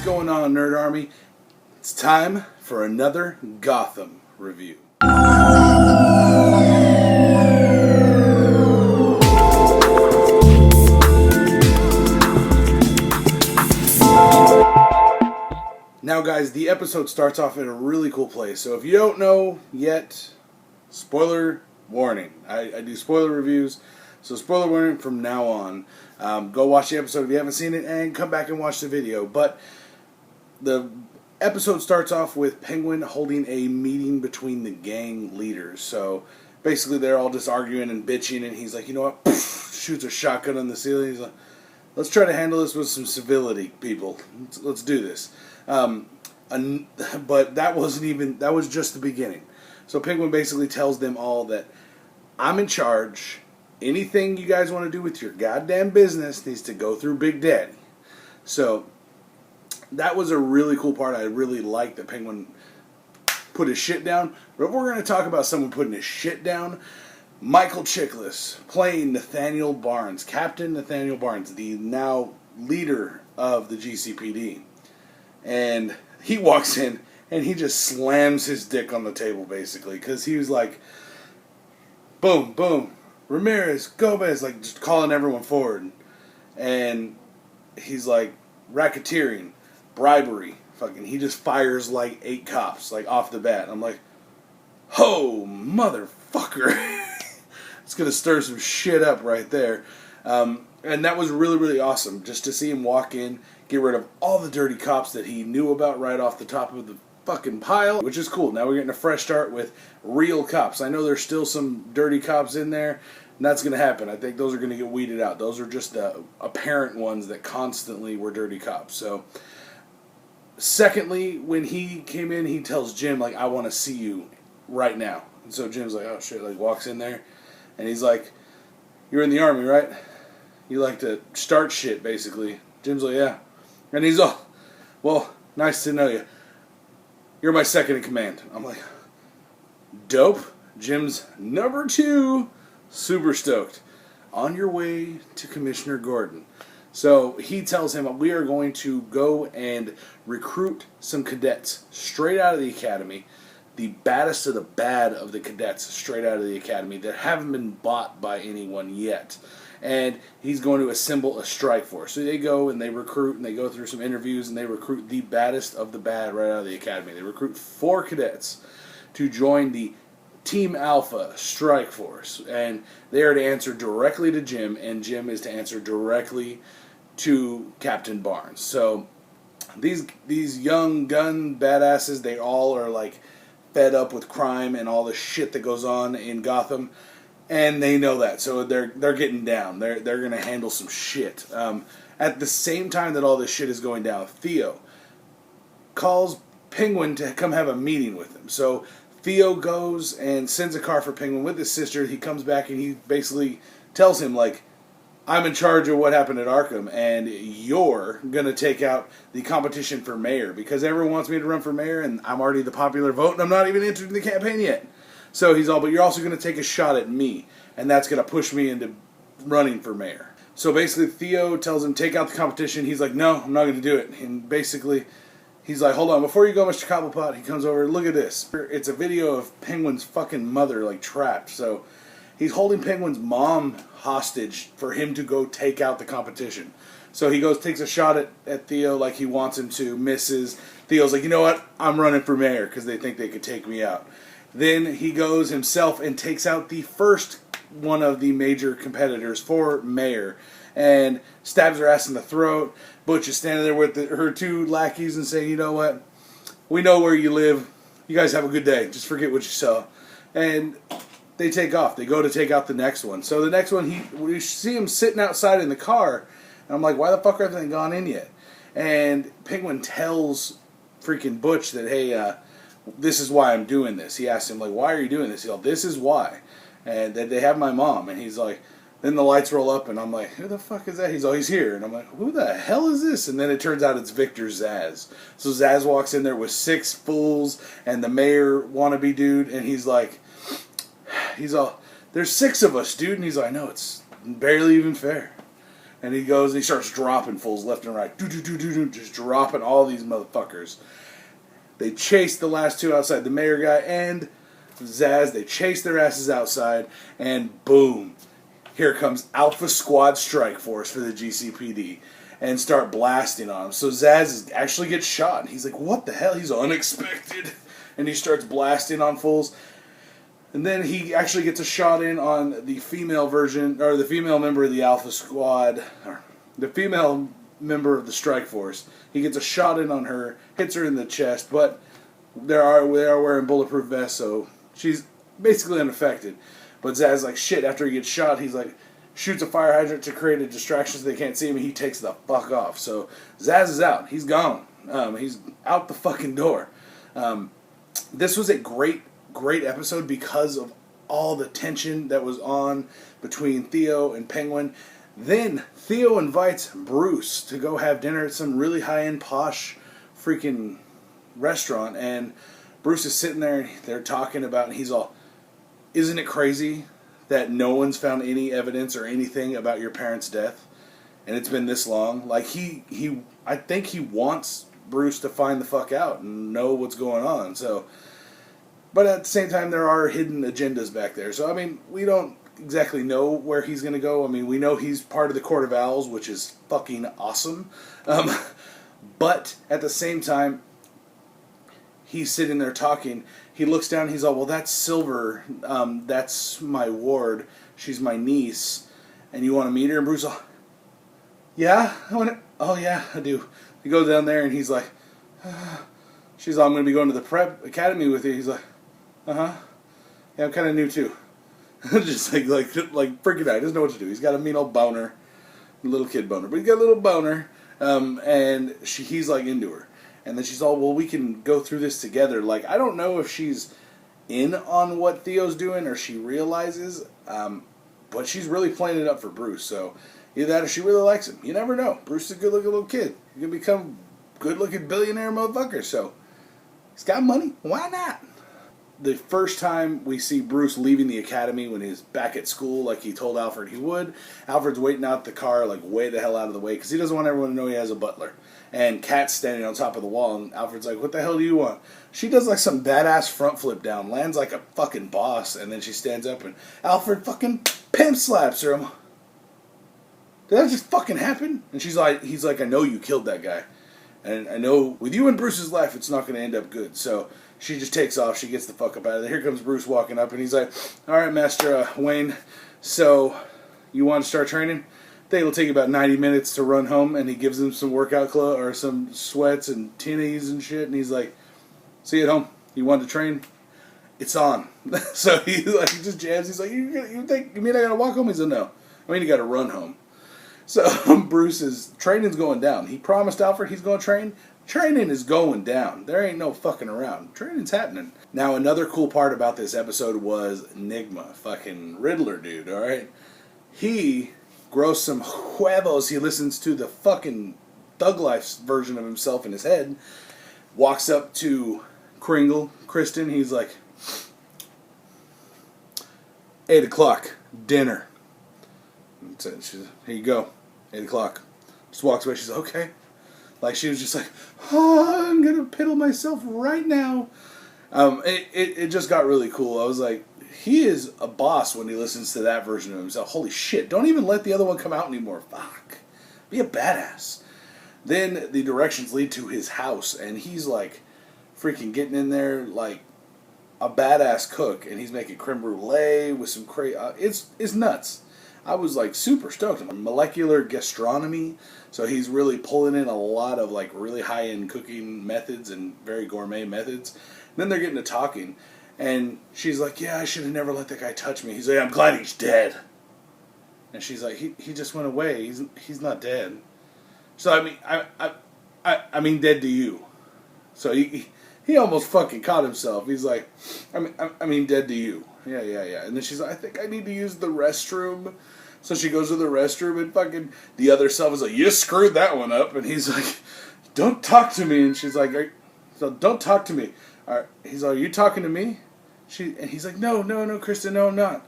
going on, Nerd Army? It's time for another Gotham review. Now guys, the episode starts off in a really cool place. So if you don't know yet, spoiler warning. I do spoiler reviews. So spoiler warning from now on. Go watch the episode if you haven't seen it and come back and watch the video. But the episode starts off with Penguin holding a meeting between the gang leaders. So basically they're all just arguing and bitching, and he's like, you know what? Shoots a shotgun on the ceiling. He's like, let's try to handle this with some civility, people. Let's do this. But that was just the beginning. So Penguin basically tells them all that I'm in charge. Anything you guys want to do with your goddamn business needs to go through Big Daddy. So that was a really cool part. I really liked that Penguin put his shit down. But if we're going to talk about someone putting his shit down, Michael Chiklis playing Nathaniel Barnes, Captain Nathaniel Barnes, the now leader of the GCPD. And he walks in and he just slams his dick on the table, basically, because he was like, boom, boom, Ramirez, Gomez, like just calling everyone forward. And he's like, racketeering, bribery, fucking, he just fires like 8 cops, like off the bat. I'm like, oh, motherfucker. It's going to stir some shit up right there. And that was really, really awesome, just to see him walk in, get rid of all the dirty cops that he knew about right off the top of the fucking pile, which is cool. Now we're getting a fresh start with real cops. I know there's still some dirty cops in there, and that's going to happen. I think those are going to get weeded out. Those are just the apparent ones that constantly were dirty cops. So, secondly, when he came in, he tells Jim, like, I want to see you right now. And so Jim's like, oh shit, like walks in there, and he's like, you're in the army, right? You like to start shit, basically. Jim's like, yeah. And he's all, well, nice to know you. You're my second in command. I'm like, dope. Jim's number 2. Super stoked. On your way to Commissioner Gordon. So he tells him, we are going to go and recruit some cadets straight out of the academy. The baddest of the bad of the cadets straight out of the academy that haven't been bought by anyone yet. And he's going to assemble a strike force. So they go and they recruit and they go through some interviews and they recruit the baddest of the bad right out of the academy. They recruit 4 cadets to join the Team Alpha strike force. And they are to answer directly to Jim, and Jim is to answer directly to Captain Barnes. So these young gun badasses, they all are like fed up with crime and all the shit that goes on in Gotham. And they know that, so they're getting down. They're going to handle some shit. At the same time that all this shit is going down, Theo calls Penguin to come have a meeting with him. So Theo goes and sends a car for Penguin with his sister. He comes back and he basically tells him, like, I'm in charge of what happened at Arkham, and you're going to take out the competition for mayor, because everyone wants me to run for mayor, and I'm already the popular vote, and I'm not even entered in the campaign yet. So he's all, but you're also going to take a shot at me, and that's going to push me into running for mayor. So basically Theo tells him, take out the competition. He's like, no, I'm not going to do it. And basically he's like, hold on, before you go, Mr. Cobblepot, he comes over, look at this. It's a video of Penguin's fucking mother, like, trapped. So he's holding Penguin's mom hostage for him to go take out the competition. So he goes, takes a shot at Theo like he wants him to, misses. Theo's like, you know what, I'm running for mayor, because they think they could take me out. Then he goes himself and takes out the first one of the major competitors for mayor and stabs her ass in the throat. Butch is standing there with her 2 lackeys and saying, you know what, we know where you live. You guys have a good day. Just forget what you saw. And they take off. They go to take out the next one. So the next one, we see him sitting outside in the car. And I'm like, why the fuck hasn't they gone in yet? And Penguin tells freaking Butch that, hey, this is why I'm doing this. He asked him, like, why are you doing this? He's like, this is why. And that they have my mom. And he's like, then the lights roll up, and I'm like, who the fuck is that? He's always here. And I'm like, who the hell is this? And then it turns out it's Victor Zsasz. So Zsasz walks in there with 6 fools and the mayor wannabe dude. And he's like, there's 6 of us, dude. And he's like, no, it's barely even fair. And he goes and he starts dropping fools left and right. Just dropping all these motherfuckers. They chase the last two outside, the mayor guy and Zaz. They chase their asses outside, and boom, here comes Alpha Squad Strike Force for the GCPD, and start blasting on him. So Zaz actually gets shot, and he's like, what the hell? He's unexpected. And he starts blasting on fools. And then he actually gets a shot in on the female version, or the female member of the Alpha Squad, or the female member of the Strike Force. He gets a shot in on her, hits her in the chest, but they are wearing bulletproof vests, so she's basically unaffected. But Zaz like shit. After he gets shot, he's like shoots a fire hydrant to create a distraction so they can't see him, and he takes the fuck off. So Zaz is out. He's gone. He's out the fucking door. This was a great episode because of all the tension that was on between Theo and Penguin. Then Theo invites Bruce to go have dinner at some really high-end posh freaking restaurant, and Bruce is sitting there and they're talking about, and he's all, isn't it crazy that no one's found any evidence or anything about your parents' death, and it's been this long? Like, I think he wants Bruce to find the fuck out and know what's going on. So, but at the same time, there are hidden agendas back there. So, I mean, we don't exactly know where he's going to go. I mean, we know he's part of the Court of Owls, which is fucking awesome. But at the same time, he's sitting there talking. He looks down, he's all, well, that's Silver. That's my ward. She's my niece. And you want to meet her? And Bruce all, yeah? Oh, yeah, I do. He goes down there and he's like, she's all, I'm going to be going to the prep academy with you. He's like, uh-huh. Yeah, I'm kind of new too. Just like freaking out. He doesn't know what to do. He's got a mean old boner. A little kid boner. But he's got a little boner. And he's like into her. And then she's all, well, we can go through this together. Like, I don't know if she's in on what Theo's doing or she realizes. But she's really playing it up for Bruce. So either that or she really likes him. You never know. Bruce is a good-looking little kid. He can become good-looking billionaire motherfucker. So he's got money. Why not? The first time we see Bruce leaving the academy when he's back at school, like he told Alfred he would, Alfred's waiting out the car, like way the hell out of the way, because he doesn't want everyone to know he has a butler. And Kat's standing on top of the wall, and Alfred's like, what the hell do you want? She does like some badass front flip down, lands like a fucking boss, and then she stands up, and Alfred fucking pimp slaps her. Did that just fucking happen? And he's like, I know you killed that guy. And I know with you in Bruce's life, it's not going to end up good. So she just takes off. She gets the fuck up out of there. Here comes Bruce walking up, and he's like, all right, Master Wayne, so you want to start training? I think it'll take about 90 minutes to run home. And he gives him some workout clothes, or some sweats and tinnies and shit. And he's like, see you at home. You want to train? It's on. So he just jabs. He's like, you mean I got to walk home? He's like, no. I mean, you got to run home. So Bruce's training's going down. He promised Alfred he's going to train. Training is going down. There ain't no fucking around. Training's happening. Now, another cool part about this episode was Nigma. Fucking Riddler dude, alright? He grows some huevos. He listens to the fucking Thug Life version of himself in his head. Walks up to Kristen. He's like, 8 o'clock, dinner. She's, here you go, 8 o'clock. Just walks away. She's like, okay. Like, she was just like, oh, I'm going to piddle myself right now. It just got really cool. I was like, he is a boss when he listens to that version of himself. Holy shit, don't even let the other one come out anymore. Fuck. Be a badass. Then the directions lead to his house, and he's like freaking getting in there like a badass cook, and he's making creme brulee with some it's nuts. I was like super stoked. Molecular gastronomy, so he's really pulling in a lot of like really high-end cooking methods and very gourmet methods. And then they're getting to talking, and she's like, yeah, I should have never let that guy touch me. He's like, I'm glad he's dead. And she's like, he just went away. He's not dead. So I mean dead to you. So he almost fucking caught himself. He's like, I mean dead to you. Yeah. And then she's like, I think I need to use the restroom. So she goes to the restroom, and fucking the other self is like, you screwed that one up. And he's like, don't talk to me. And she's like, so don't talk to me. He's like, are you talking to me? And he's like, no, Kristen, no, I'm not.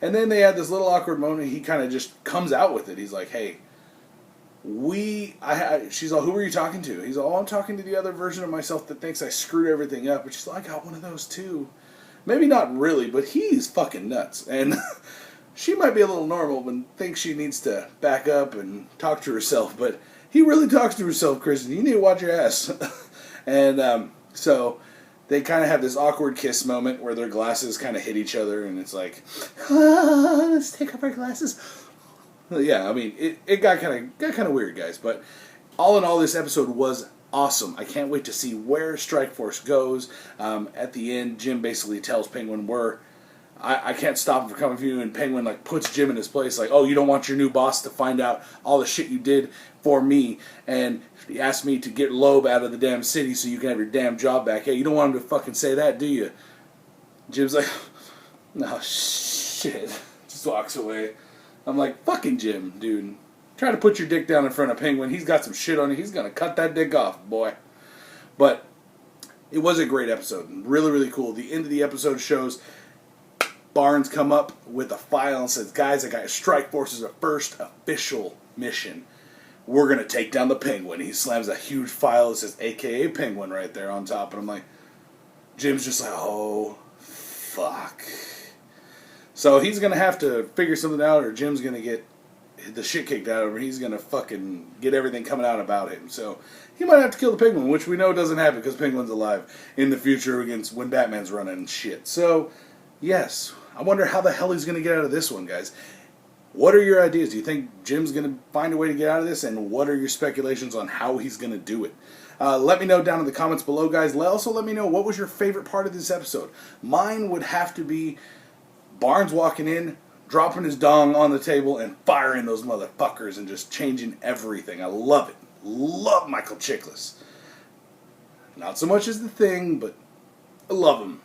And then they had this little awkward moment. He kind of just comes out with it. He's like, hey, she's all, who were you talking to? He's all, I'm talking to the other version of myself that thinks I screwed everything up. And she's like, I got one of those too. Maybe not really, but he's fucking nuts. And she might be a little normal, but thinks she needs to back up and talk to herself. But he really talks to himself, Kristen. You need to watch your ass. And so they kind of have this awkward kiss moment where their glasses kind of hit each other, and it's like, let's take off our glasses. Yeah, I mean, it got kind of weird, guys. But all in all, this episode was awesome. I can't wait to see where Strike Force goes. At the end, Jim basically tells Penguin, I can't stop him from coming for you, and Penguin like puts Jim in his place, like, oh, you don't want your new boss to find out all the shit you did for me, and he asked me to get Loeb out of the damn city so you can have your damn job back. Hey, you don't want him to fucking say that, do you? Jim's like, no, shit. Just walks away. I'm like, fucking Jim, dude. Try to put your dick down in front of Penguin. He's got some shit on you. He's going to cut that dick off, boy. But it was a great episode. Really, really cool. The end of the episode shows Barnes come up with a file and says, guys, I got Strike Force's first official mission. We're going to take down the Penguin. He slams a huge file that says AKA Penguin right there on top. And I'm like, Jim's just like, oh, fuck. So he's going to have to figure something out, or Jim's going to get the shit kicked out of him. He's going to fucking get everything coming out about him. So he might have to kill the Penguin, which we know doesn't happen because Penguin's alive in the future against when Batman's running and shit. So, yes, I wonder how the hell he's going to get out of this one, guys. What are your ideas? Do you think Jim's going to find a way to get out of this? And what are your speculations on how he's going to do it? Let me know down in the comments below, guys. Also, let me know what was your favorite part of this episode. Mine would have to be Barnes walking in, dropping his dong on the table, and firing those motherfuckers and just changing everything. I love it. Love Michael Chiklis. Not so much as the Thing, but I love him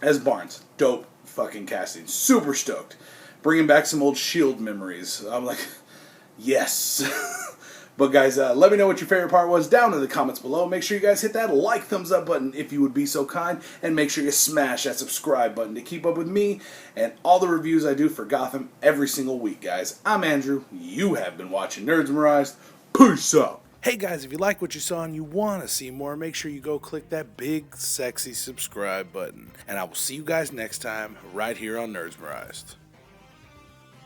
as Barnes. Dope fucking casting. Super stoked. Bringing back some old S.H.I.E.L.D. memories. I'm like, yes. But guys, let me know what your favorite part was down in the comments below. Make sure you guys hit that like, thumbs up button if you would be so kind. And make sure you smash that subscribe button to keep up with me and all the reviews I do for Gotham every single week, guys. I'm Andrew. You have been watching Nerds Memorized. Peace out. Hey guys, if you like what you saw and you want to see more, make sure you go click that big, sexy subscribe button. And I will see you guys next time right here on Nerds Memorized.